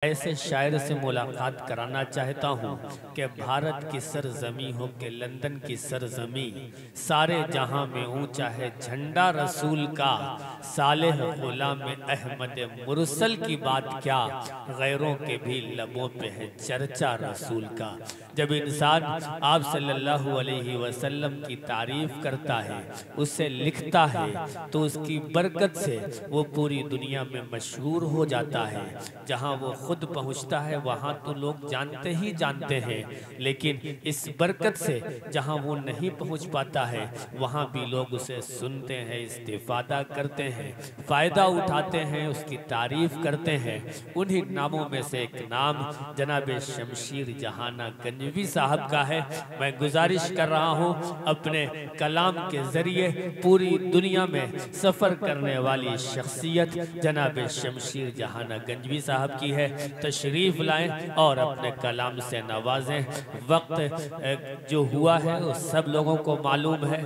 ऐसे शायर से मुलाकात कराना चाहता हूँ कि भारत की सरजमी हो के लंदन की सरजमी, सारे जहां में ऊंचा है झंडा रसूल का। सालेह गुलाम अहमद मुरसल की बात क्या, गैरों के भी लबों पे है चर्चा रसूल का। जब इंसान आप सल्लल्लाहु अलैहि वसल्लम की तारीफ करता है, उसे लिखता है, तो उसकी बरकत से वो पूरी दुनिया में मशहूर हो जाता है। जहाँ वो खुद पहुंचता है वहां तो लोग जानते ही जानते हैं, लेकिन इस बरकत से जहां वो नहीं पहुंच पाता है वहां भी लोग उसे सुनते हैं, इस्तिफादा करते हैं, फायदा उठाते हैं, उसकी तारीफ करते हैं। उन्हीं नामों में से एक नाम जनाब शमशीर जहाना गंजवी साहब का है। मैं गुजारिश कर रहा हूं अपने कलाम के जरिए पूरी दुनिया में सफर करने वाली शख्सियत जनाब शमशीर जहाना गंजवी साहब की है। तशरीफ लाएं और अपने कलाम से नवाजें। वक्त जो हुआ है वो सब लोगों को मालूम है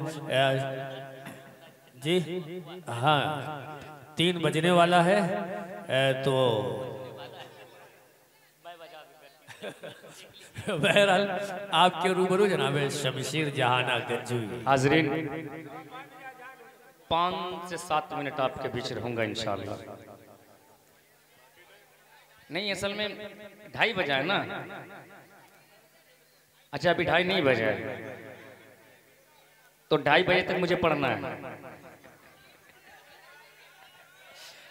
जी। हाँ, 3 बजने वाला है तो बहरहाल आपके रूबरू जनाब शमशीर जहाना गंजवी। हाजरीन 5 से 7 मिनट आपके बीच रहूंगा इंशाअल्लाह। नहीं, असल में 2:30 बजा है ना। अच्छा, अभी 2:30 नहीं बजा है, तो 2:30 बजे तक मुझे पढ़ना है।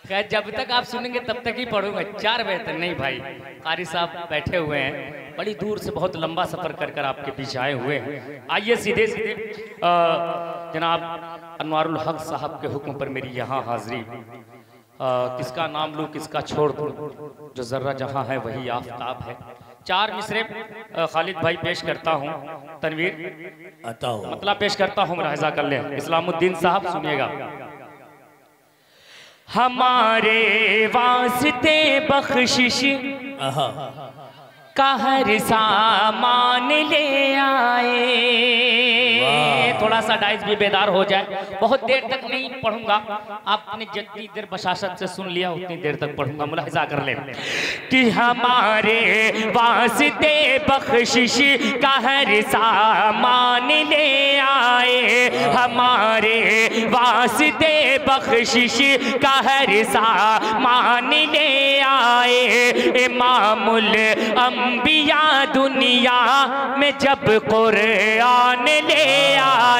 खैर, जब तक आप सुनेंगे तब तक ही पढ़ूंगा, 4 बजे तक नहीं। भाई कारी साहब बैठे हुए हैं, बड़ी दूर से बहुत लंबा सफर कर कर आपके बीच आए हुए हैं। आइए सीधे सीधे जनाब अनवारुल हक साहब के हुक्म पर मेरी यहाँ हाजिरी। किसका नाम लूँ किसका छोड़ दूँ, जो जर्रा जहाँ है वही आफताब है। 4 मिसरे खालिद भाई पेश करता हूँ, तनवीर मतलब पेश करता हूँ, मुलाहिजा कर ले इस्लामुद्दीन साहब, सुनिएगा। हमारे वास्ते बख्शिश का हर सामान ले आए। थोड़ा सा डाइस भी बेदार हो जाए, बहुत देर तक नहीं पढ़ूंगा, आपने जितनी देर बशाशत से सुन लिया उतनी देर तक पढ़ूंगा, मुलाहिजा कर ले कि हमारे वास्ते बख्शिश का हर सामान ले आए। हमारे वास्ते बख्शिश का हर सामान ले आए। इमामुल अंबिया दुनिया में जब कुरान ले आए।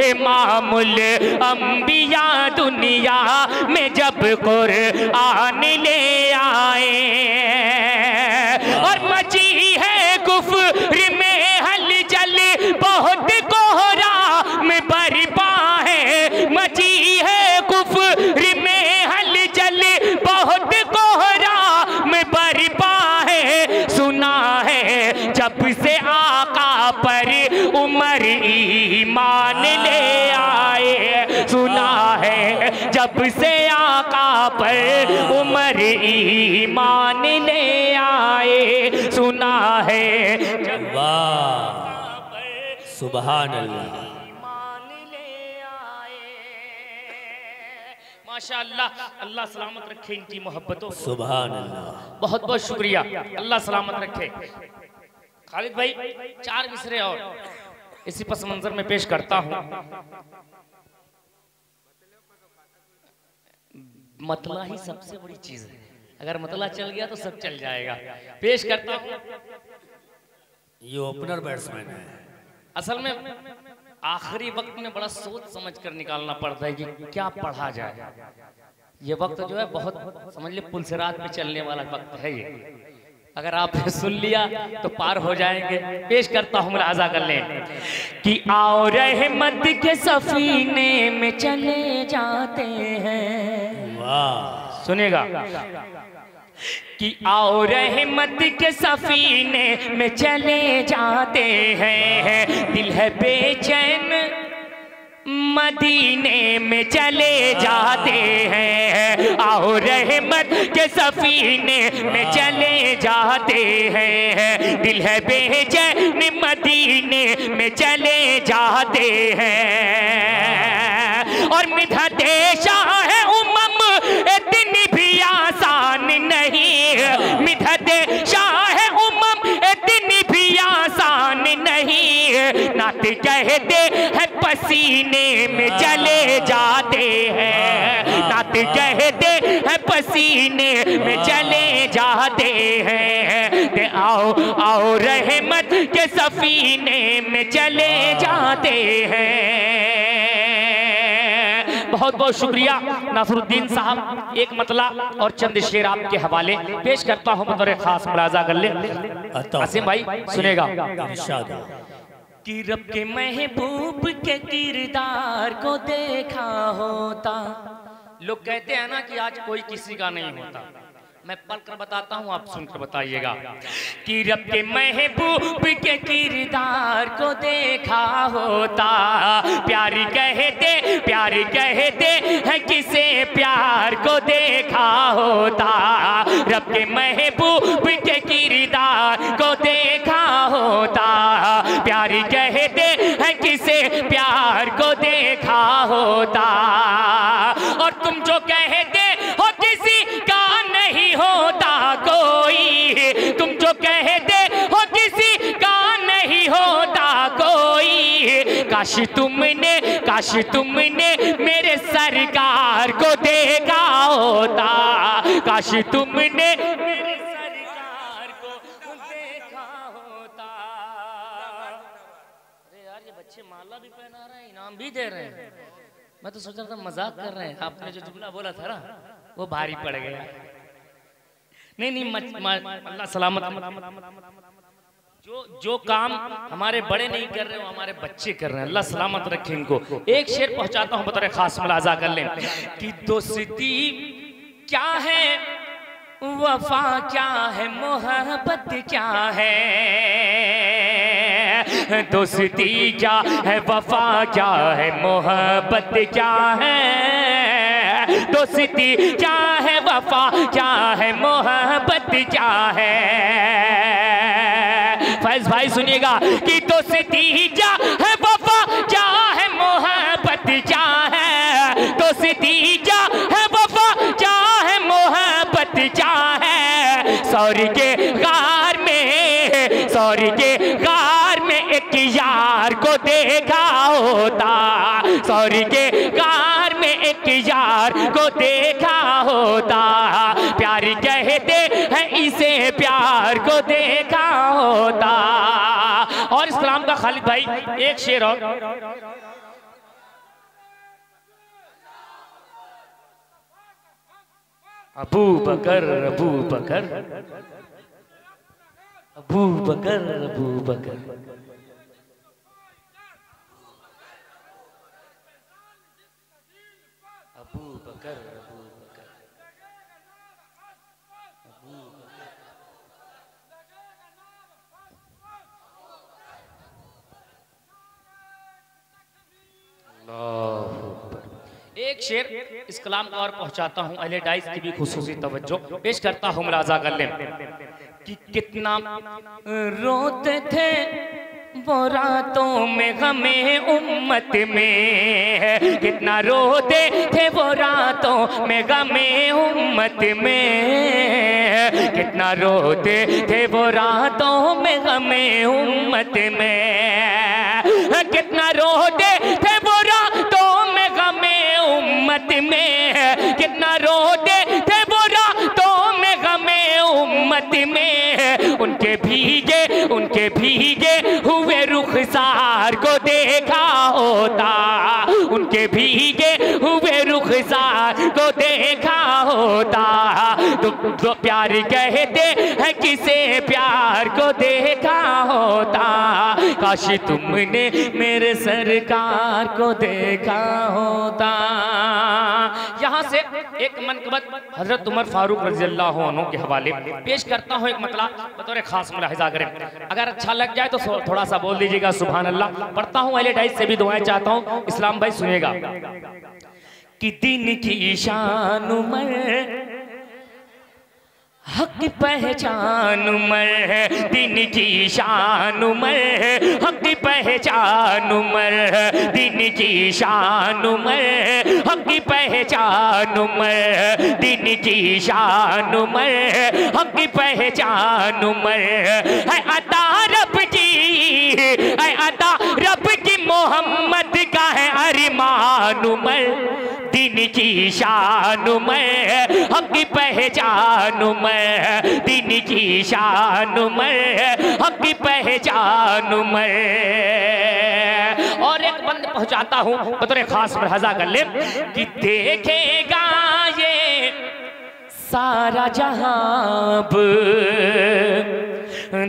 इमामुल अंबिया दुनिया में जब कुरान ले आए। और मची है कुफ्र में हलचल, बहुत कोहरा में बरपा है। मची है कुफ्र में हलचल, बहुत कोहरा में बरपा है। सुना है जब से आका पर उमर ईमान ले आए। सुना है जब से आका पर उमर ईमान ले आए। सुना है जब सुभान अल्लाह, माशाअल्लाह। अल्लाह सलामत रखे इनकी मोहब्बतों। सुभान अल्लाह, बहुत बहुत शुक्रिया, अल्लाह सलामत रखे। खालिद भाई 4 मिसरे और इसी पस मंजर में पेश करता हूँ। मतला ही सबसे बड़ी चीज है, अगर मतला चल गया तो सब चल जाएगा। पेश करता हूँ। ये ओपनर बैट्समैन है। असल में आखिरी वक्त में बड़ा सोच समझ कर निकालना पड़ता है कि क्या पढ़ा जाए। ये वक्त जो है बहुत समझ ले पुलसरात में चलने वाला वक्त है ये। अगर आपने सुन लिया तो पार हो जाएंगे। पेश करता हूँ, मुलाहिजा कर लें कि आओ रहमत के सफीने में चले जाते हैं। वाह, सुनिएगा कि आओ रहमत के सफीने में चले जाते हैं। दिल है बेचैन मदीने में चले जाते हैं। आओ रहमत के सफीने में चले जाते हैं। दिल है बेचैन मदीने में चले जाते हैं। और मिधत शाह है उमम इतनी भी आसान नहीं। मिधत पसीने में चले जाते हैं, नात कहते हैं पसीने में चले जाते हैं। ते आओ आओ रहमत के सफीने में चले जाते हैं। बहुत बहुत शुक्रिया नासरुद्दीन साहब। एक मतला और चंद शेर आपके हवाले पेश करता हूँ बतौर खास मुलाजा कर ले। आसिम भाई सुनेगा। कि रब के महबूब के किरदार को देखा होता। लोग कहते हैं ना कि आज कोई किसी का नहीं होता, मैं पढ़कर बताता हूँ, आप सुनकर बताइएगा। कि रब के महबूब के किरदार को देखा होता, प्यारी कहते हैं किसे प्यार को देखा होता। रब के महबूब के किरदार को देखा होता, प्यारी कहते हैं किसे प्यार को देखा होता। और तुम जो कहते हो किसी का नहीं होता कोई, तुम जो कहते हो किसी का नहीं होता कोई। काश तुमने मेरे सरकार को देखा होता, काश तुमने मेरे सरकार को देखा होता। अरे यार ये बच्चे माला भी पहना रहे हैं, इनाम भी दे रहे हैं। मैं तो सोच रहा था मजाक कर रहे हैं, आपने जो जुमला बोला था ना वो भारी पड़ गया। नहीं अल्लाह सलामत। जो काम हमारे बड़े नहीं कर रहे वो हमारे बच्चे कर रहे हैं, अल्लाह सलामत रखे इनको। एक शेर पहुंचाता हूं बतौर खास मुलाजा कर लें। कि दोस्ती क्या है, वफा क्या है, मोहब्बत क्या है। दोस्ती क्या है, वफा क्या है, मोहब्बत क्या है। दोस्ती क्या है, वफा क्या है, मोहब्बत क्या है। फैज भाई सुनिएगा। कि दोस्ती क्या है, वफा क्या है, मोहब्बत क्या है। दोस्ती क्या है, वफा क्या है, मोहब्बत क्या है। सौरी के गार में एक यार को देखा होता, सौरी के गार में एक यार को देखा होता। प्यारी कहते हैं इसे प्यार को देखा होता। और इस्लाम का खालिद भाई एक शेर और। अबू बकर अबू बकर अबू बकर अबू बकर अबू बकर अबू बकर एक शेर इस कलाम का और पहुंचाता हूं, अहले डाइस की भी खुसूसी तवज्जो पेश करता हूं, मुलाजा कर लें। कि कितना रोते थे वो रातों में गमे उम्मत में, कितना रोते थे वो रातों में गमे उम्मत में। कितना रोते थे वो रातों में गमे उम्मत में। कितना रोते थे वो रातों में गमे उम्मत में। कितना रोते थे वो रातों में गमे उम्मत में। उनके भीगे हुए रुखसार को देखा होता, उनके भीगे हुए रुखसार को देखा होता। तो प्यार कहते हैं किसे प्यार को देखा होता। काश तुमने मेरे सरकार को देखा होता। यहाँ से एक मनकबत हजरत उमर फारूक रज़ियल्लाहु अन्हु के हवाले पेश करता हूँ, एक मतलब बतौर खास मुलाहिजा करें। अगर अच्छा लग जाए तो थोड़ा सा बोल दीजिएगा सुभान अल्लाह। पढ़ता हूँ, अहले डाइस से भी दुआएं चाहता हूँ, इस्लाम भाई सुनिएगा। कि दिन की शान उमर हक पहचान उमर, दिन की शान उमर हक पहचान उमर। दिन की शान उमर हक पहचान उमर। दिन की शान उमर हक पहचान उमर। है अता रब की, है अता रब की मोहम्मद का है मैं, दिन की शान मैं, हक की पहचान मैं, दिन की शान मैं, हक की पहचान मैं। और एक बंद पहुंचाता हूं बतौर खास मलहजा कर ले कि देखेगा ये सारा जहां अब,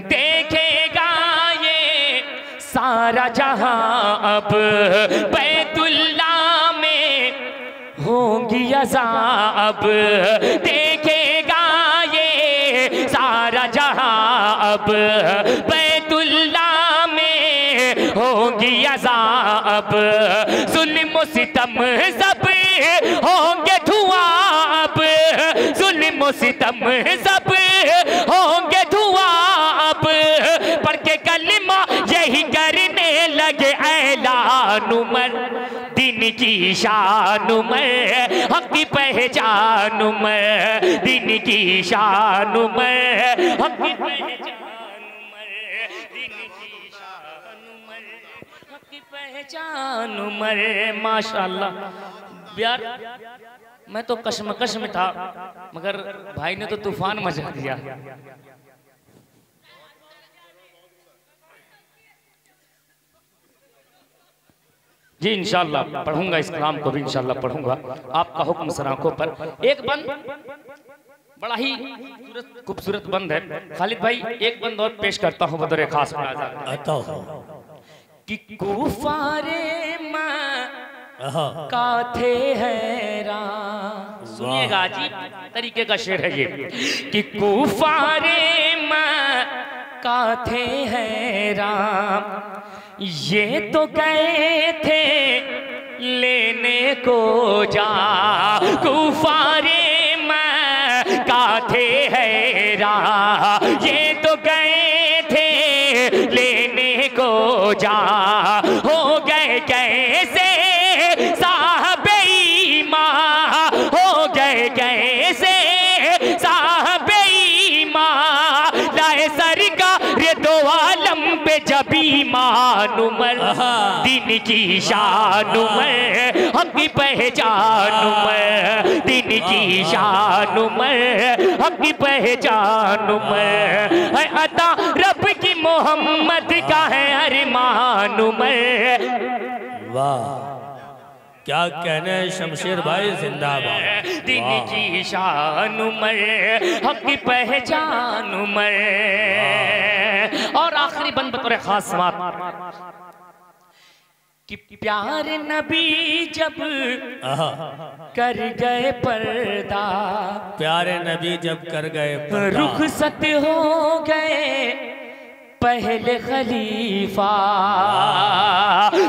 देखेगा ये सारा जहां अब, बैतुल्ला में होंगी अज़ाब, देखेगा ये सारा जहां अब, बैतुल्ला में होंगी अज़ाब, जुल्म सितम सब होंगे धुआं अब, जुल्म सितम सब होंगे धुआं अब, पढ़ के कलमा यही करने लगे ऐलान मर, दिन की शान में, हक की पहचान में, दिन की शान में, हक की पहचान में, दिन की शान में, हक की पहचान में। माशाअल्लाह यार, मैं तो कशमकश में था मगर भाई ने तो तूफान मचा दिया। जी इंशाअल्लाह पढ़ूंगा, इस कलाम को भी इंशाअल्लाह पढ़ूंगा, आपका हुक्म सराखों पर। एक बंद बड़ा ही खूबसूरत बंद है खालिद भाई, एक बंद और पेश करता हूँ बतौर खास कि कुफारे का थे हैरान। सुनिएगा अजीब तरीके का शेर है ये कि कुफारे का थे हैरान, ये तो गए थे लेने को जा, कुफारे का थे हैरान, ये तो गए थे लेने को जा, हो गए कैसे साहबे ईमान, हो गए कैसे साहबे ईमान, लाए सरकार दो आलम पे जब ईमान मर, दिन की शान में, हक की पहचान में, दिन की शान में, हक की पहचान में, है अता रब की मोहम्मद का है अरमान में। वाह क्या कहने शमशेर भाई, जिंदाबाद। दिन की शान में, हक की पहचान में। और आखिरी बंद बतौर खास बात कि प्यार नबी जब कर गए पर्दा, प्यारे नबी जब कर गए रुखसत हो गए पहले खलीफा,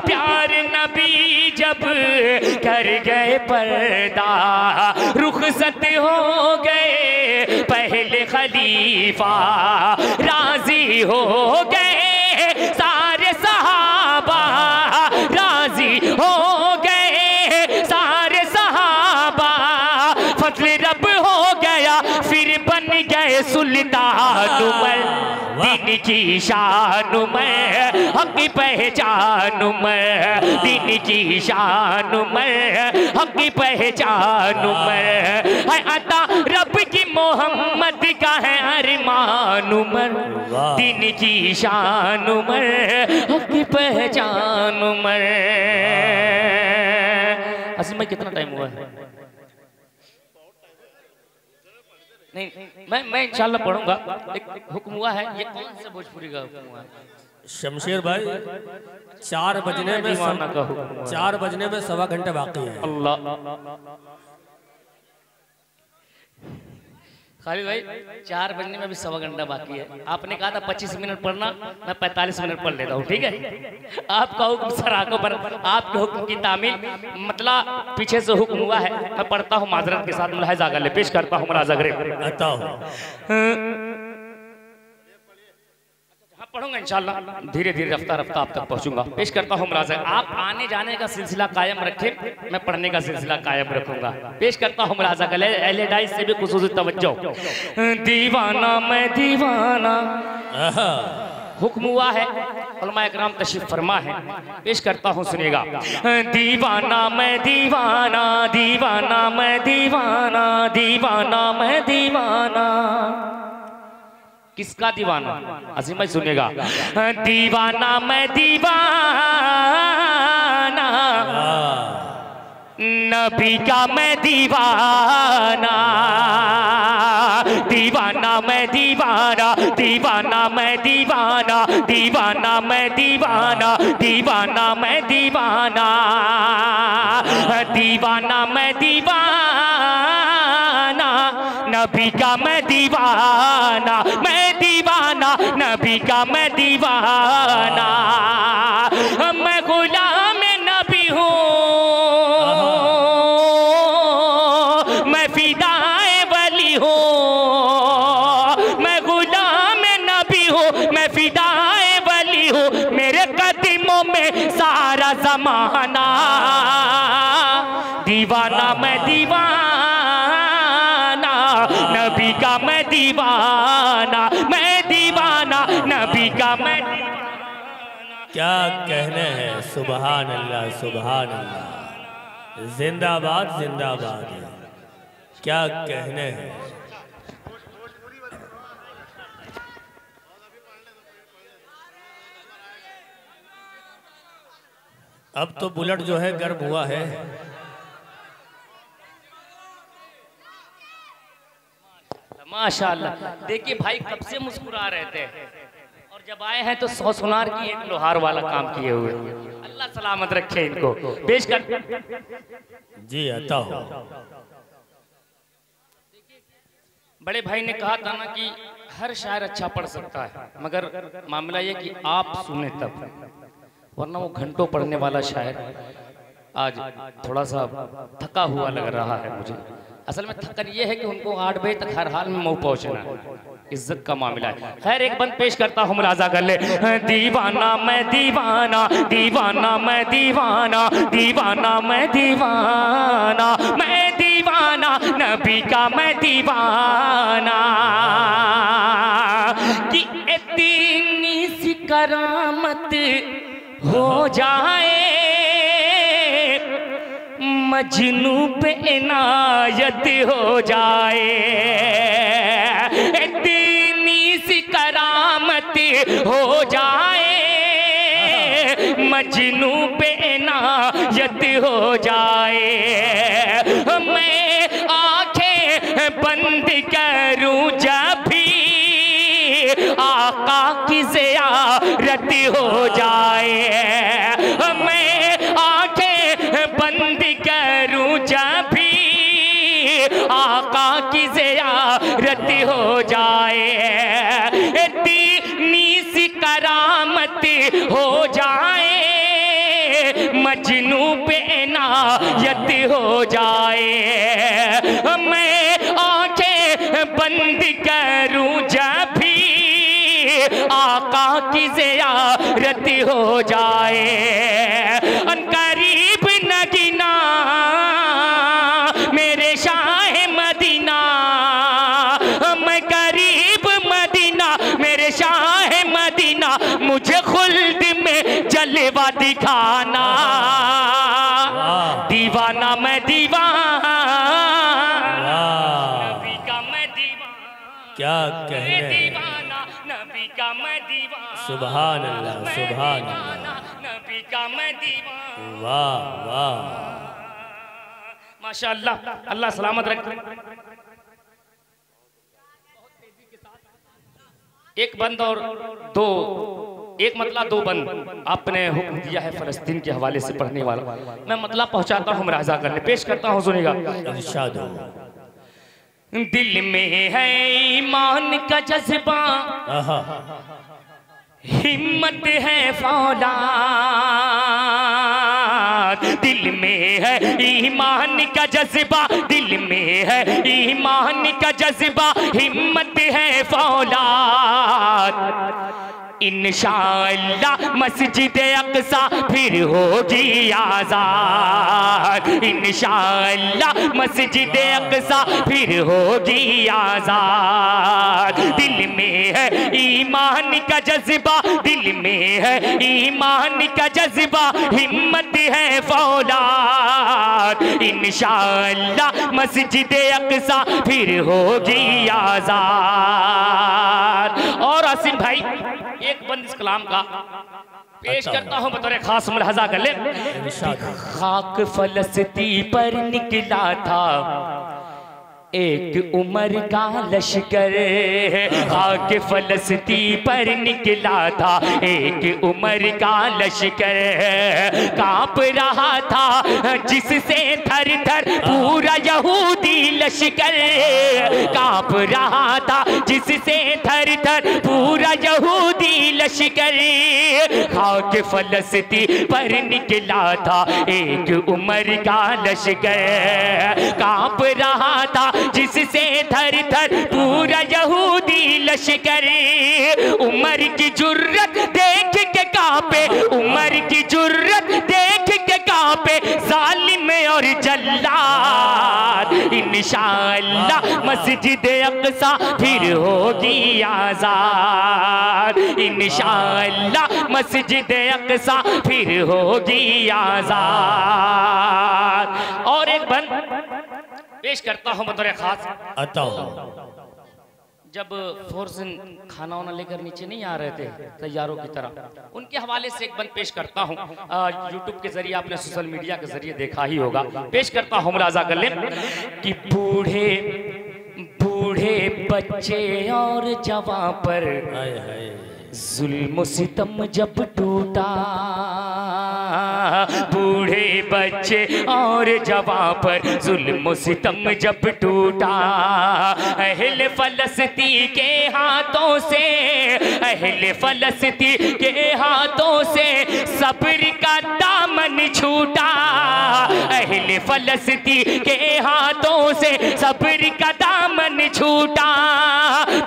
प्यार नबी जब कर गए पर्दा, रुखसत हो गए पहले खलीफा, राजी हो गए सारे सहाबा, राजी हो गए सारे सहाबा, फजल रब हो गया फिर बन गए सुल्तान में, दिन की शान में, हक की पहचान में, दिन की शान में, हक की पहचान में, है अता रब की मोहम्मद का है अरमान में, दिन की शान में, हक की पहचान में। असल में कितना टाइम हुआ है? नहीं मैं इंशाल्लाह पढ़ूंगा। एक हुक्म हुआ है, ये कौन से भोजपुरी का हुक्म हुआ है? शमशेर भाई 4 बजने में 4 बजने में 1.25 घंटे बाकी है। अल्लाह खालिद भाई 4 बजने में भी 1.25 घंटा बाकी है। आपने कहा था 25 मिनट पढ़ना, मैं 45 मिनट पढ़ लेता हूँ, ठीक है? आपका हुक्म सर आंखों पर, आपके हुक्म की तामील, मतलब पीछे से हुक्म हुआ है, मैं पढ़ता हूँ माजरत के साथ, मुलाहिजा कर ले, पेश करता हूँ मुलाहिजा करे। पढ़ूंगा इंशाल्लाह, धीरे धीरे रफ्ता रफ्ता आप तक पहुंचूंगा। पेश करता हूँ मुलाज़ा, आप आने जाने का सिलसिला कायम रखें, मैं पढ़ने का सिलसिला कायम रखूंगा। पेश करता हूँ मुलाज़ा, अहले डाइस से भी खुसूसी तवज्जो। दीवाना मैं दीवाना हुक्म हुआ है, उलमाए किराम तशरीफ फरमा है, पेश करता हूँ सुनिएगा। दीवाना मैं दीवाना, दीवाना मैं दीवाना, दीवाना मैं दीवाना। किसका दीवाना? अजीम भाई सुनिएगा। दीवाना मैं दीवाना, नबी का मैं दीवाना, दीवाना मैं दीवाना, दीवाना मैं दीवाना, दीवाना मैं दीवाना, दीवाना मैं दीवाना, दीवाना मैं दीवाना, नबी का मैं दीवाना, मैं दीवाना, नबी का मैं दीवाना। मैं गुलाम नबी हूँ, मैं फिदाए वली हूँ, मैं गुलाम नबी हूँ, मैं फिदाए वली हूँ, मेरे कदमों में सारा ज़माना। दीवाना मैं दीवाना, नबी का मैं दीवाना, मैं दीवाना, नबी का मैं दीवाना। क्या कहने हैं, सुभान अल्लाह सुभान अल्लाह, जिंदाबाद जिंदाबाद, क्या कहने हैं। अब तो बुलेट जो है गर्म हुआ है। माशाअल्लाह, देखिए भाई कब से मुस्कुरा रहे थे और जब आए हैं तो 100 सुनार की एक लोहार वाला काम किए हुए। अल्लाह सलामत रखे इनको। पेश कर जी अता हो। बड़े भाई ने कहा था ना कि हर शायर अच्छा पढ़ सकता है, मगर मामला ये कि आप सुने तब, वरना वो घंटों पढ़ने वाला शायर आज थोड़ा सा थका हुआ लग रहा है मुझे। असल में थकन ये है कि उनको 8 बजे तक हर हाल में मऊ पहुंचना है, इज्जत का मामला है। खैर एक बंद पेश करता हूँ, मुलाजा कर ले। दीवाना मैं दीवाना, दीवाना मैं दीवाना, दीवाना मैं दीवाना, मैं दीवाना, नबी का मैं दीवाना। कि इतनी सी करामत हो जाए, मजनू पे इनायत हो जाए, इतनी सी करामत हो जाए, मजनू पे इनायत हो जाए। मैं आंखें बंद करूं जब भी आका की ज़ियारत हो जाए, मैं आंखें बंद करूं जब भी आका की ज़ियारत हो जाए, इतनी सी करामत हो जाए, मजनू पे इनायत हो जाए। मैं आंखें बंद करूं जब भी आका की ज़ियारत हो जाए, अनकरीब नगीना मेरे शाह मदीना, मैं करीब मदीना मेरे शाह मदीना, मुझे खुल्द में जलवा दिखाना। दीवाना मैं दीवाना, नबी का मैं दीवाना, क्या कहने हैं। दीवाना नबी का मैं दीवाना, सुभान अल्लाह सुभान अल्लाह, नबी का मैं दीवाना। वाह वाह, माशाअल्लाह, अल्लाह सलामत रखे। एक बंद और दो, एक मतला दो बंद आपने हुक्म दिया है फलस्तीन के हवाले से पढ़ने वाला, मैं मतला पहुंचाता हूं, मुलाहिजा करने पेश करता हूं, सुनिएगा। इरशाद हो। दिल में है ईमान का जज्बा, हिम्मत है फौलाद, दिल में है ईमान का जज्बा, दिल में है ईमान का जज्बा, हिम्मत है फौलाद। इंशाअल्लाह मस्जिद अक़सा फिर होगी आज़ाद, इंशाअल्लाह मस्जिद अक़सा फिर होगी आज़ाद। दिल में है ईमान का जज्बा दिल में है, ईमान का जज्बा, हिम्मत है फौलाद। इंशाअल्लाह मस्जिद अक्सा फिर होगी आजाद। और आसिम भाई एक बंद इस कलाम का पेश करता हूं बतौर खास मुलाहजा कर ले। खाक फलस्ती पर निकला था एक उमर का लश्कर, खाक फलस्ती पर निकला था एक उमर का लश्कर। कांप रहा था जिससे थर थर पूरा यहूदी लश्कर, कांप रहा था जिससे थर थर पूरा यहूदी लश्कर। खाक फलस्ती पर निकला था एक उमर का लश्कर, कांप रहा था जिससे थर थर पूरा यहूदी लश्कर। उमर की जुर्रत देख के कांपे, उमर की जुर्रत देख के कांपे जालिम और जल्लाद। इंशाअल्लाह मस्जिद अक्सा फिर होगी आजाद, इंशाअल्लाह मस्जिद अक्सा फिर होगी आजाद। और एक बंद पेश करता हूं बतौर खास। जब फोर्सन खाना वाना लेकर नीचे नहीं आ रहे थे तैयारों की तरह, उनके हवाले से एक बंद पेश करता हूं। यूट्यूब के जरिए आपने सोशल मीडिया के जरिए देखा ही होगा, पेश करता हूं मुलाजा कर ले कि बूढ़े बूढ़े बच्चे और जवां पर जुल्म सितम जब टूटा, बूढ़े बच्चे और जवां पर जुल्म सितम जब टूटा। अहले फलस्ती के हाथों से, अहले फलस्ती के हाथों से सब्र का दामन छूटा, अहले फलस्ती के हाथों से सब्र का दामन छूटा।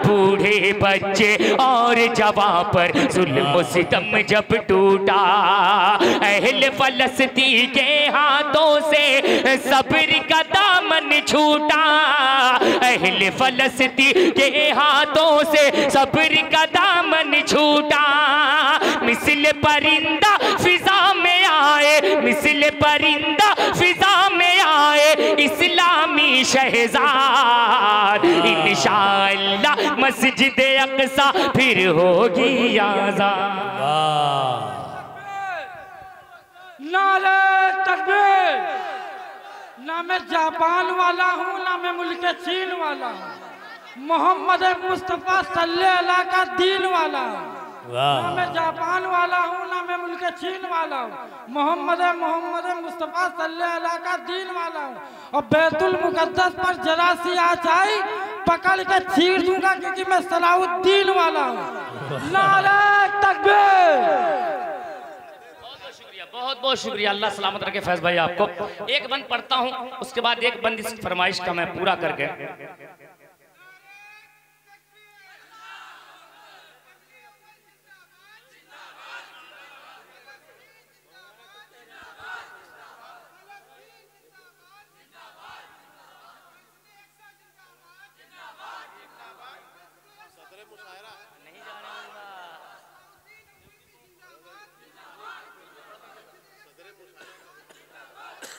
बूढ़े बच्चे और जवां पर जुल्म सितम जब टूटा, अहले फलस्ती के हाथों से सब्र का दामन छूटा, अहले फलस्ती के हाथों से सब्र का दामन छूटा। मिसल परिंदा फिजा में आए, मिसल परिंदा फिजा में आए इस्लामी शहजाद। इंशाअल्लाह मस्जिद अक्सा फिर होगी आजाद। नारे तकबीर। ना मैं जापान वाला हूँ ना मैं मुल्क चीन वाला हूँ, मोहम्मद मुस्तफ़ा सल्लल्लाहु अलैहि का दीन वाला हूँ। ना मैं जापान वाला हूँ ना मैं मुल्क चीन वाला हूँ, मोहम्मद मुस्तफ़ा सल्लल्लाहु अलैहि का दीन वाला हूँ। और बैतुल मुक़द्दस पर जरा सी आचाई पकड़ के चीर दूंगा क्योंकि मैं सलाउद्दीन वाला हूँ। नारे तकबीर। बहुत बहुत शुक्रिया, अल्लाह सलामत रखे फैज भाई आपको। एक बंद पढ़ता हूं, उसके बाद एक बंद इस फरमाइश का मैं पूरा करके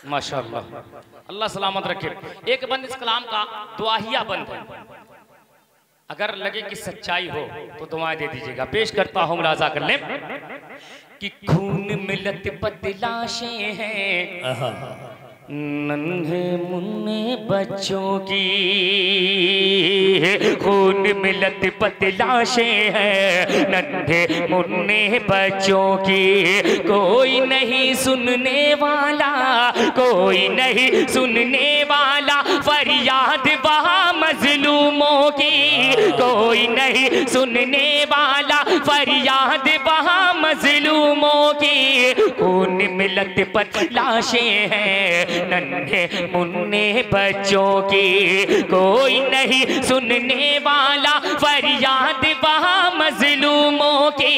माशाअल्लाह, अल्लाह सलामत रखे। एक बंद इस कलाम का दुआहिया बंद है, अगर लगे कि सच्चाई हो तो दुआएं दे दीजिएगा। पेश करता हूं, मुलाजा कर लें कि खून मिलत बदलाशें हैं नन्हे मुन्ने बच्चों की, खून मिलत बदलाशें हैं नन्हे मुन्ने बच्चों की। कोई नहीं सुनने वाला, कोई नहीं सुनने वाला फरियाद वहाँ मजलूमों की, कोई नहीं सुनने वाला फरियाद वहाँ मजलूमों की। खून मिलत बदलाशें हैं नन्हे मुन्ने बच्चों की, कोई नहीं सुनने वाला फरियाद वहाँ मजलूमों की,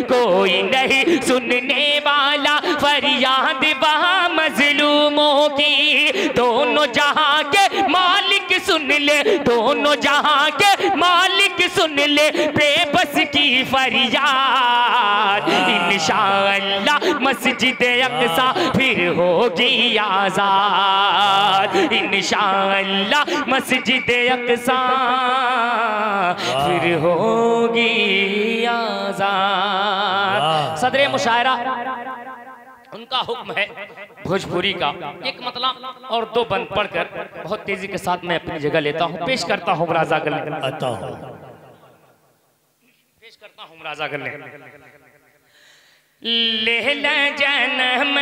कोई नहीं सुनने वाला फरियाद वहाँ मजलूमों की। दोनों जहां के मालिक सुन ले, दोनों जहां के मालिक सुन ले, बेबस की फरियाद, इंशाअल्लाह मस्जिद अक़सा फिर होगी आज़ाद, इंशाअल्लाह मस्जिद अक़सा फिर होगी आज़ाद। सदरे मुशायरा उनका हुक्म है भोजपुरी का एक मतलब और दो बंद पढ़कर बहुत तेजी के साथ मैं अपनी जगह लेता हूँ, पेश करता हूँ राजा गले, पेश करता हूँ राजा गले। लेहल जन्म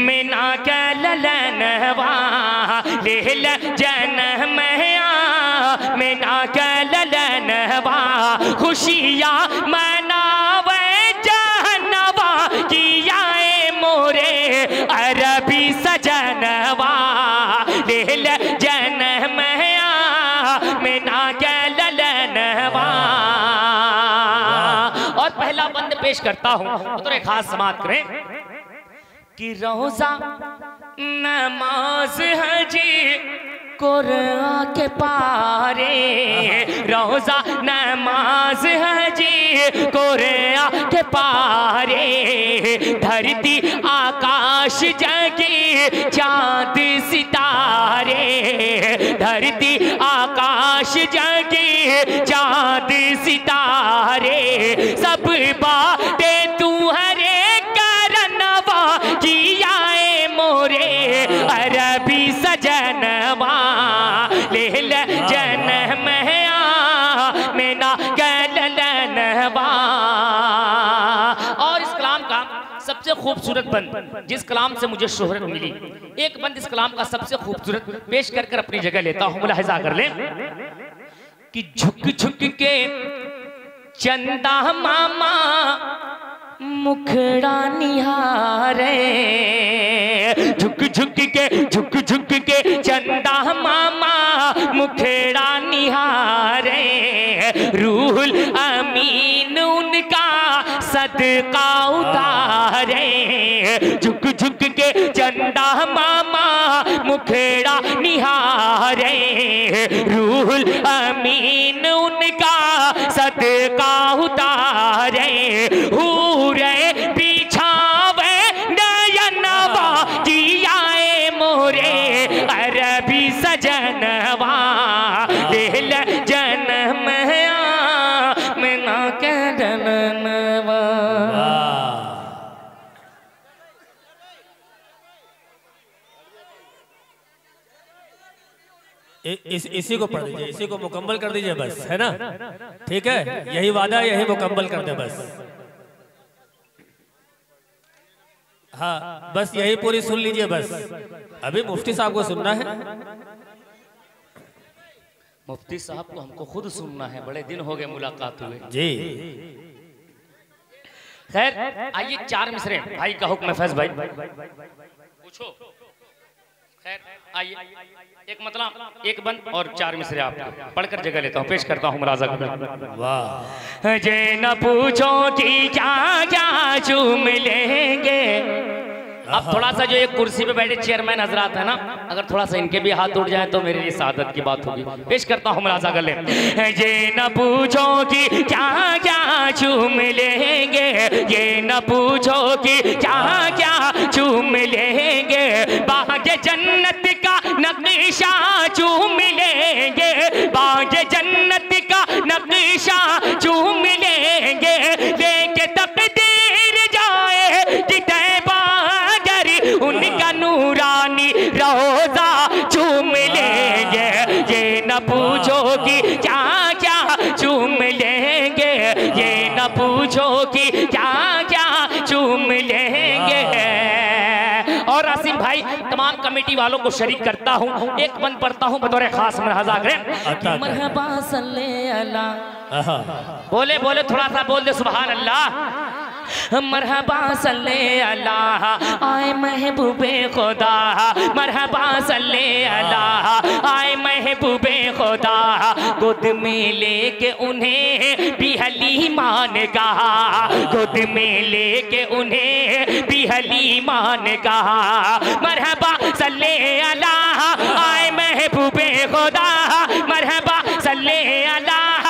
मिना के ललनवा, लेहल जन्म मिना के ललनवा, खुशियाँ मनावे जहनवा, किया मोरे अरबी सजनवा, लेहल जन्म मिना के ललनवा। और पहला बंद पेश करता हूँ तो एक खास समात करें कि रोजा नमाज है जी कुरान के पारे, रोजा नमाज है जी कुरान के पारे, धरती आकाश जगी चांद सितारे, धरती आकाश जगी चांद सितारे, सब बातें तू हरे करनवा, किया मोरे अरबी सजनवा, लेहल जन्म मिना गलनवा। और इस कलाम का सबसे खूबसूरत बंद जिस कलाम से मुझे शोहरत मिली, एक बंद इस कलाम का सबसे खूबसूरत पेश कर कर अपनी जगह लेता हूं, मुलाहिजा कर ले कि झुक झुक के चंदा मामा मुखड़ा निहारे, झुक झुक के चंदा मामा मुखड़ा निहारे, रूहुल अमीन उनका सदका उतारे, झुक झुक के चंदा मामा मुखड़ा निहारे, रूहुल अमीन उनका सदका उतारे, हूरे बिछावे नयनवा, किया मोरे अरबी सजनवा, लेहल जन्म मिना के ललनवा। इसी को पढ़ दीजिए, इसी को मुकम्मल कर दीजिए बस, है ना? ठीक है, यही वादा, यही मुकम्मल कर दे बस। हाँ बस यही पूरी सुन लीजिए बस, अभी मुफ्ती साहब को सुनना है। मुफ्ती साहब को हमको खुद सुनना है, बड़े दिन हो गए मुलाकात हुए जी। खैर आइए चार मिसरे, भाई का हुक्म है फैज भाई पूछो। खैर आइए एक मतलब एक बंद और चार मिसरे आप पढ़कर जगह लेता हूँ, पेश करता हूँ मुलाजा। वाह जे न पूछो कि क्या क्या चूम लेंगे। अब थोड़ा सा जो एक कुर्सी पे बैठे चेयरमैन हजरात है ना, अगर थोड़ा सा इनके भी हाथ उठ जाए तो मेरे लिए सादत की बात होगी। पेश करता हूँ मुलाजा कर ले। ये न पूछो कि क्या क्या चूम लेंगे, ये न पूछो कि क्या क्या चूम लेंगे, बाग जन्नत का नक्शा चूम लेंगे, बाग जन्नत का नक्शा चूम लेंगे, लेके तकदीर जाए कि उनका नूरानी रोजा चूम लेंगे। ये न पूछो कि क्या क्या चूम लेंगे, ये न पूछो कि क्या क्या चूम लेंगे। और आसिम भाई तमाम कमेटी वालों को शरीक करता हूँ, एक बंद पढ़ता हूँ बतौर खास मुलाहिजा करें। मरहबा सल्ले अला, बोले बोले थोड़ा सा बोल दे सुभान अल्लाह। मरहबा सल्ले अल्लाह आए महबूबे खुदा, मरहबा सल्ले अल्लाह आए महबूबे खुदा, गोद में लेके उन्हें भी हलीमान कहा, गोद में लेके उन्हें भी हलीमान कहा। मरहबा सल्ले अल्लाह आए महबूबे खुदा, मरहबा सल्ले अल्लाह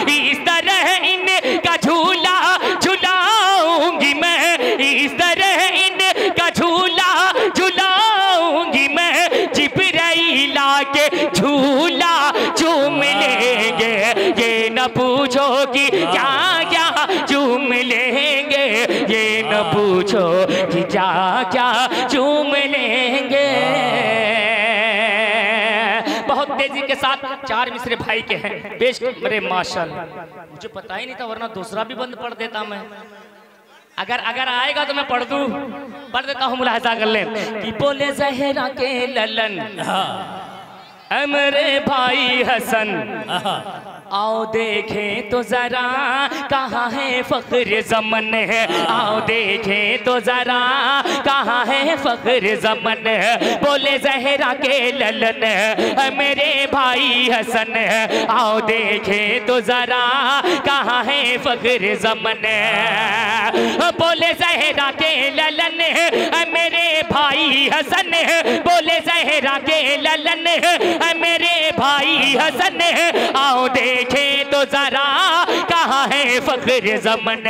इस तरह इनका झूला झुलाऊंगी मैं, इस तरह इनका झूला झुलाऊंगी मैं, जिब्राइल आके झूला झूम लेंगे, ये न पूछो कि क्या क्या झूम लेंगे, ये न पूछो कि क्या क्या झूम लेंगे। बहुत तेजी के साथ 4 मिसरे भाई के हैं पेश। अरे माशाल्लाह, मुझे पता ही नहीं था, वरना दूसरा भी बंद पढ़ देता मैं। अगर आएगा तो मैं पढ़ देता हूँ, मुलाहिजा कर ले। कि बोले ज़हरा के ललन मेरे भाई हसन, आओ देखें तो जरा कहाँ है फख्र ज़मन है, आओ देखें तो जरा कहाँ है फख्र ज़मन है। बोले ज़हरा के ललन मेरे भाई हसन, आओ देखें तो जरा कहाँ है फख्र ज़मन है। बोले ज़हरा के ललन मेरे भाई हसन, बोले ज़हरा के ललन मेरे भाई हसन, आओ देखे तो जरा कहाँ है फख्र ज़मन।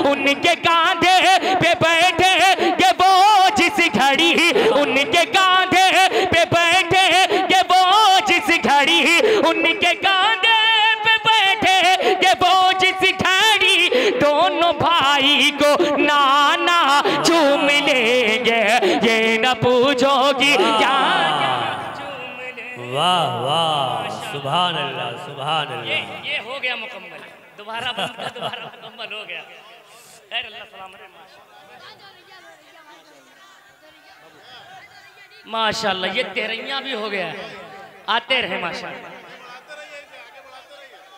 उनके कांधे पे बैठे के वो जिस घड़ी, उनके कांधे पे बैठे के वो जिस घड़ी, उनके कांधे पे बैठे के वो जिस घड़ी, दोनों भाई को नाना चूम लेंगे, ये न पूछोगी क्या। वाह वाह, सुभान अल्लाह सुभान अल्लाह। ये हो गया मुकम्मल, दोबारा मुकम्मल हो गया। खैर अल्लाह सलाम रहे। माशाल्लाह, ये तेरैया भी हो गया, आते रहे माशाल्लाह।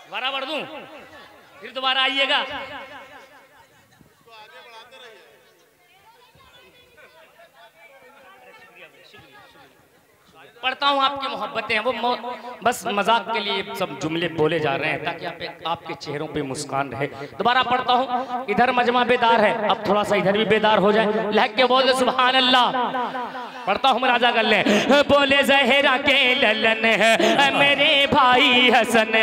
दोबारा बढ़ दूं, फिर दोबारा आइएगा। पढ़ता हूँ, आपकी मोहब्बतें हैं, वो बस मजाक के लिए सब जुमले बोले जा रहे हैं ताकि आपके चेहरों पे मुस्कान रहे। दोबारा पढ़ता हूँ। इधर मजमा बेदार है, अब थोड़ा सा इधर भी बेदार हो जाए, लहक के बोले सुभान अल्लाह। पढ़ता हूँ, राजा कर ले। बोले ज़हरा के ललन है मेरे भाई हसन,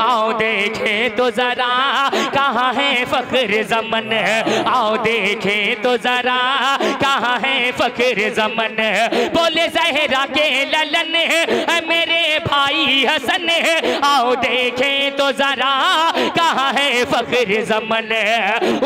आओ देखे तो जरा कहाँ है फख्र ज़मन, आओ देखे तो जरा कहाँ है फख्र ज़मन। बोले ज़हरा के ललन मेरे भाई हसन, आओ देखे तो जरा कहाँ है फख्र ज़मन।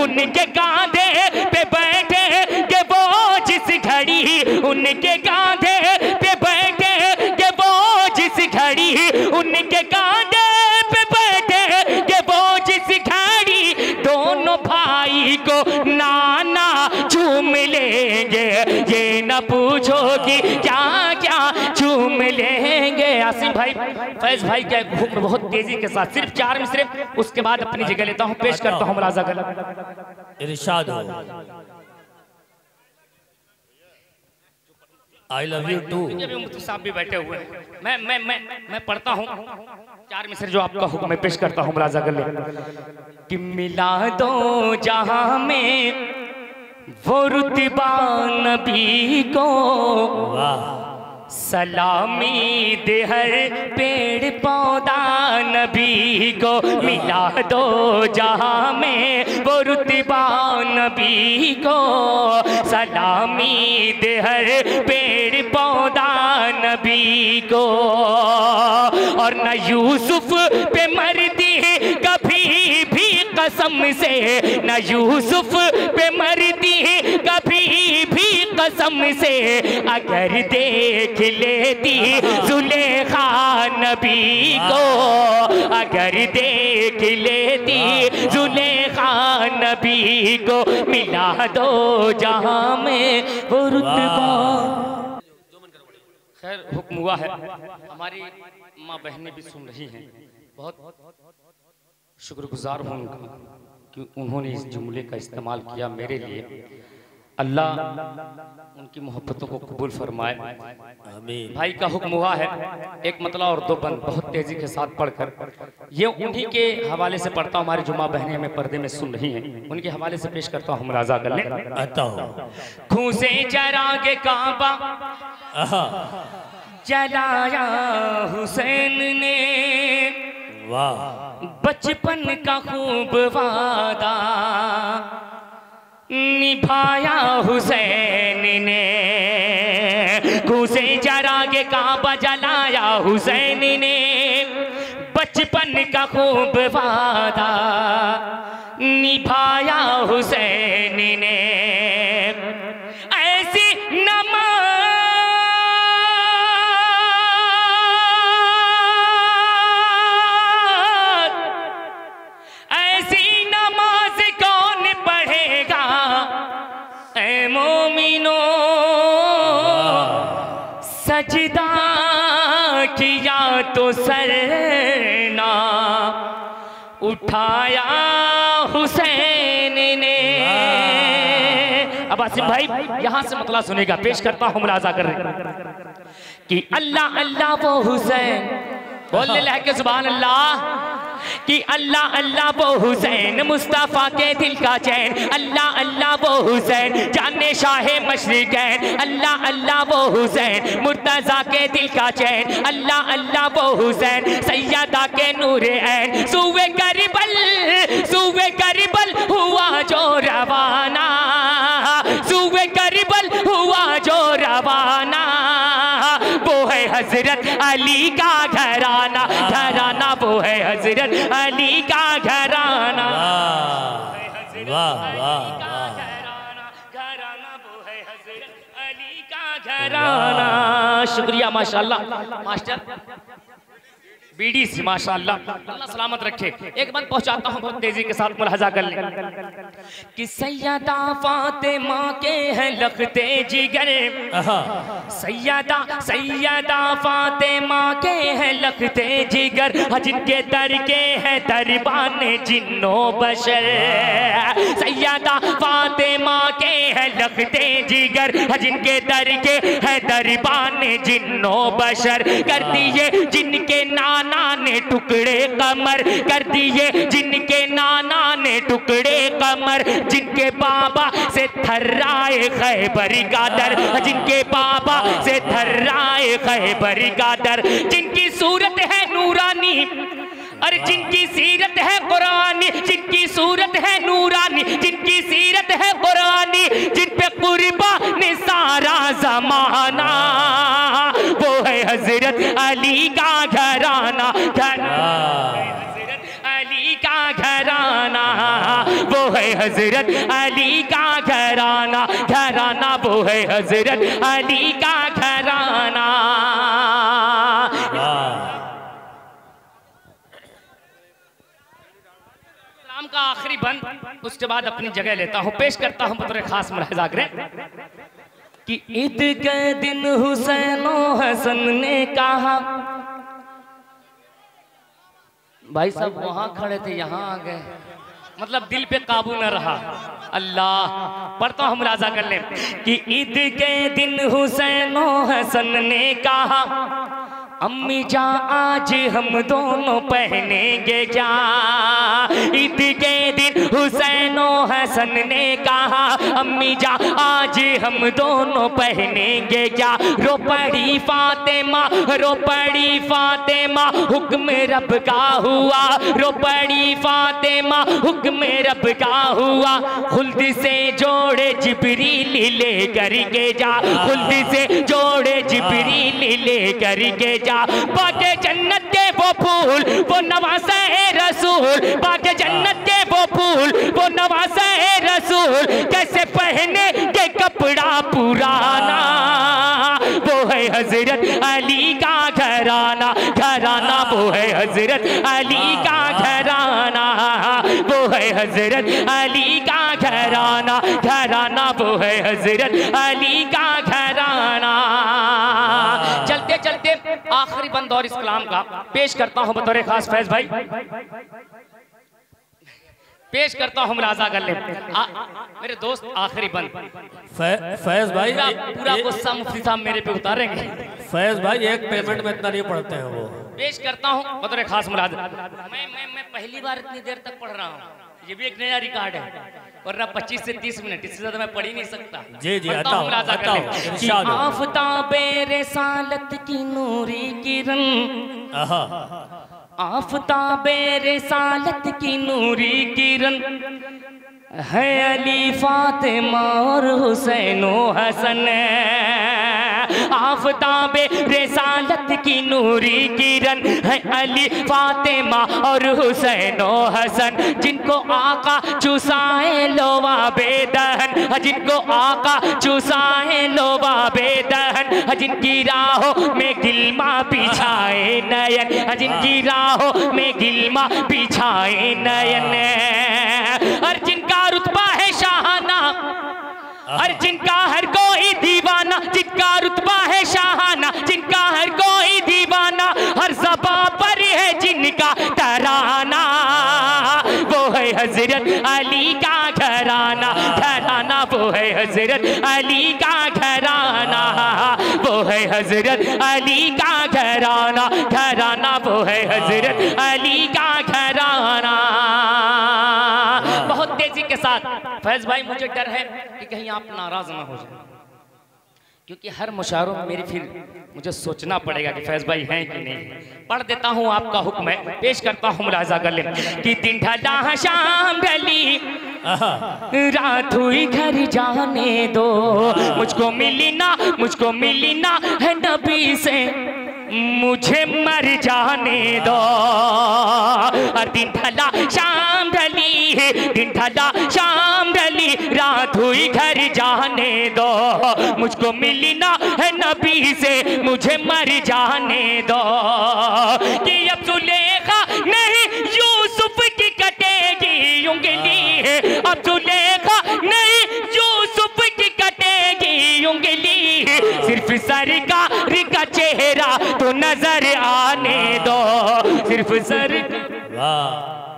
उनके कांधे पे बैठे के वो जिस घड़ी, उनके कांधे पे बैठे के वो जिस घड़ी, उनके कांधे पे बैठे के वो जिस घड़ी, दोनों भाई को नाना चूम लेंगे, ये न पूछो कि क्या क्या चूम लेंगे। आसिम भाई, फैज भाई का हुक्म बहुत तेजी के साथ, सिर्फ 4 मिसरे, उसके बाद अपनी जगह लेता हूँ, पेश करता हूँ मुलाजा कर। इरशाद हो। I love you too. मुफ्ती साहब भी बैठे हुए हैं, मैं पढ़ता हूँ 4 मिसरे जो आपका हुक्म में पेश करता हूँ, मुलाजा कर ले। कि मिला दो जहां में वो रुतबा नबी को, सलामी दे हर पेड़ पौधा नबी को, मिला दो जहां में वो रुतबा नबी को, सलामी दे हर पेड़ पौधा नबी को। और न यूसुफ पे मर्दी कभी भी कसम से, न यूसुफ पे मर्दी कभी भी कसम से, अगर देख लेती जुलेखा नबी को, अगर देख लेती जुलेखा नबी को, मिला दो जहां में वो रुतबा। खैर हुक्म हुआ है, हमारी माँ बहनें भी सुन रही हैं, बहुत शुक्रगुजार हूँ उनका कि उन्होंने इस जुमले का इस्तेमाल किया मेरे लिए। अल्लाह उनकी मोहब्बतों को कबूल फरमाए। आमीन। भाई का हुक्म हुआ है, एक मतला और 2 बंद बहुत तेजी के साथ पढ़कर, ये उन्हीं के हवाले से पढ़ता हूँ। हमारी जुमा बहनें हमें पर्दे में सुन रही हैं, उनके हवाले से पेश करता हूँ, मुलाजा कर लें। खूसे चरागे काबा जलाया हुसैन ने, वाह। बचपन का खूब वादा निभाया हुसैन ने, घूसे जरा के काबा जलाया हुसैन ने। बचपन का खूब वादा निभाया हुसैन ने, ऐसी नमाज ऐसी नमाज कौन पढ़ेगा ऐ मोमिनो, सजदा किया तो सर ना उठाया हुसैन ने। अब आसिम भाई यहाँ से मतला सुनेगा, पेश करता हूँ मुलाजा कर रहे कि अल्लाह अल्लाह वो हुसैन, बोलने लगे सुभान अल्लाह, कि अल्लाह अल्लाह वो हुसैन मुस्तफ़ा के दिल का चैन, अल्लाह अल्लाह वो हुसैन जाने शाहे मशरिकैन, अल्लाह अल्लाह वो हुसैन मुर्तज़ा के दिल का चैन, अल्लाह अल्लाह वो हुसैन सैयदा के नूर ऐन। सूवे करिबल हुआ जो रवाना, सूवे करिबल हुआ जो रवाना, वो है हजरत अली का घराना, घराना वो है हजरत अली का घराना। वाह वाह घराना वो है हजरत अली का घराना। शुक्रिया माशाल्लाह मास्टर बीडी से माशाल्लाह, अल्लाह सलामत रखे। एक बात पहुंचाता हूँ बहुत तेजी के साथ, मुलाहजा कर लें कि सैयदा फातिमा के हैं लखते जिगर, सैयदा फातिमा के हैं लखते जिगर, जिनके दर के हैं दरबान जिन्नो बशर। सैयदा फातिमा के हैं लखते जिगर, जिनके दर के हैं दरबान जिन्नो बशर। कर दिए जिनके नाना ने टुकड़े कमर, कर दिए जिनके नाना ने टुकड़े कमर, जिनके बाबा से थर्राए खैबर का दर, जिनके बाबा से थर्राए खैबर का दर, जिनकी सूरत है नूरानी और जिनकी सीरत है कुरानी, जिनकी सूरत है नूरानी, जिनकी सीरत है कुरानी, जिन पे कुर्बान सारा जमाना, वो है हजरत अली का घराना, हजरत अली का घराना, वो है हजरत अली का घराना, घराना वो है हजरत अली का घराना। का आखिरी बंद, उसके बाद अपनी जगह लेता हूं, पेश करता हूं बतौर खास मुलाहिजा करें कि ईद के दिन हुसैन हसन ने कहा, भाई साहब वहां खड़े थे यहाँ आ गए, मतलब दिल पे काबू न रहा। अल्लाह पढ़ता हूं मुलाहिजा कर ले कि ईद के दिन हुसैन हसन ने कहा, अम्मी जा आज हम दोनों पहनेंगे क्या। ईद के दिन हुसैन हसन ने कहा, अम्मी जा आज हम दोनों पहनेंगे क्या। रो पड़ी फातिमा, रो पड़ी फातिमा, हुक्म रब का हुआ, रो पड़ी फातिमा, हुक्म रब का हुआ। खुल्द से जोड़े जिब्रील ले करके जा, खुल्द से जोड़े जिब्रील ले करके जा। बागे जन्नत के वो फूल वो नवासा है रसूल, बागे जन्नत के वो फूल वो नवासा है रसूल। कैसे पहने के कपड़ा पुराना, वो है हजरत अली का घराना, घराना वो है हजरत अली का घराना, वो है हजरत अली का घराना, घराना वो है हजरत अली का घराना। चलते चलते आखिरी बंद और इस कलाम का पेश करता हूं बतौर खास फैज भाई, पेश करता हूं मुलाजा कर ले मेरे दोस्त। आखिरी बंद फैज भाई पूरा गुस्सा मुफ्ती साहब मेरे पे उतारेंगे। फैज भाई एक पेमेंट में इतना नहीं पढ़ते हैं वो। पेश करता हूं बतौर खास मुलाजा। मैं पहली बार इतनी देर तक पढ़ रहा हूँ, ये भी एक नया रिकॉर्ड है, वरना 25 से 30 मिनट इससे ज्यादा मैं पढ़ ही नहीं सकता। जी जी बताओ। आफताबे रिसालत की नूरी किरण, आफताबे रिसालत की नूरी किरण है अली फातिमा और हुसैन हसन। आफताबे रिसालत की नूरी किरण है अली फातिमा और हुसैन हसन। जिनको आका चुसाए लोवा बेदहन, जिनको आका चुसाए लोवा बेदहन, जिनकी राहों में गिलमा बिछाए नयन, जिनकी राहों में गिलमा बिछाए नयन। और जिनका रुतबा है शाहाना, और जिनका हर कोई दीवाना, जिनका रुतबा है शाहाना, जिनका हर कोई दीवाना, हर ज़बां पर है जिनका तराना, वो है हजरत अली का घराना। घराना वो है हजरत अली का घराना, वो है हजरत अली का घराना। घराना वो है हजरत अली का घराना। बहुत तेजी के साथ फैज भाई, मुझे डर है कि कहीं आप नाराज ना हो जाए, क्योंकि हर मुशायरों में मेरी फिर मुझे सोचना पड़ेगा कि फैज भाई हैं कि नहीं। पढ़ देता हूँ, आपका हुक्म है, पेश करता हूँ मुलाजा कर ले कि दिन ढला शाम ढली रात हुई घर जाने दो, मुझको मिली ना है नबी से, मुझे मर जाने दो। दिन ढला शाम ढली, दिन ढला शाम ढली, रात हुई घर जाने दो, मुझको मिली ना है नबी से, मुझे मर जाने दो। कि अब जुलेखा नहीं यूसुफ की कटेगी उंगली, अब जुलेखा नहीं यूसुफ की कटेगी उंगली, सिर्फ सरकार का चेहरा तो नजर आने दो, सिर्फ सरकार।